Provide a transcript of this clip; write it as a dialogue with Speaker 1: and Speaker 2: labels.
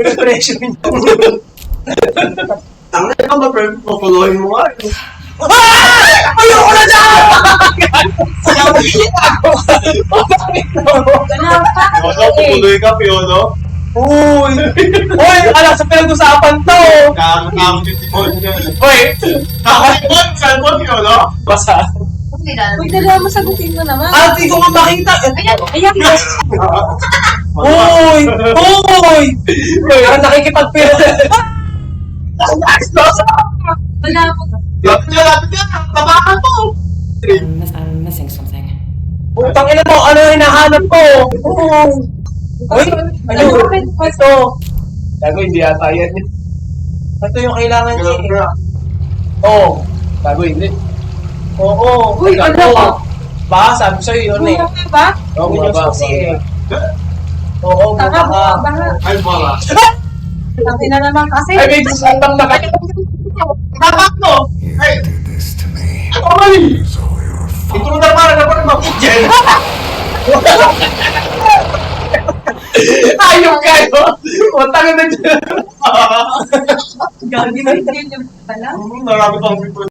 Speaker 1: Pressure yun.
Speaker 2: Tangin ka ba, pero papulohin mo nga.
Speaker 1: Ayoko na dyan!
Speaker 2: Piyono, papuloy ka, Piyono.
Speaker 1: Uy! Uy! Alam sa pinag-usapan to!
Speaker 2: Kakakakitipon niya.
Speaker 1: Uy!
Speaker 2: Kakakitipon! Saan mo, Piyono?
Speaker 1: Basa.
Speaker 3: Uy, dalawa masagutin mo naman.
Speaker 1: Ate ko nga makita!
Speaker 3: Ayan, ayan.
Speaker 1: Uy! Uy! Uy! Ang nakikipagpira!
Speaker 3: Wala po.
Speaker 2: Lapit niya! Tabakan mo!
Speaker 4: I'm missing something.
Speaker 1: Utang ina mo! Ano yung hinahanap ko? Uy! Ano? Ito! Gago, hindi ata yan. Ito yung kailangan niya eh. Oo. Gago, hindi. Oo.
Speaker 3: Uy, ano ka?
Speaker 1: Ba, sabi ko sa'yo yun eh.
Speaker 3: Bumaba ba?
Speaker 1: Oo, yun kasi eh. Oo,
Speaker 3: Tanga,
Speaker 1: bumaba.
Speaker 3: bumaba.
Speaker 2: Ay, mara.
Speaker 3: Sabi na naman kasi.
Speaker 1: Ay, may busantang na kayo.
Speaker 2: Tapak mo! Ay! Ano ba yun? Ito mo na parang dapat mapigyan.
Speaker 1: Ayok kayo! Utang na dyan.
Speaker 3: Gagi na yun pala.
Speaker 2: Marami pang people.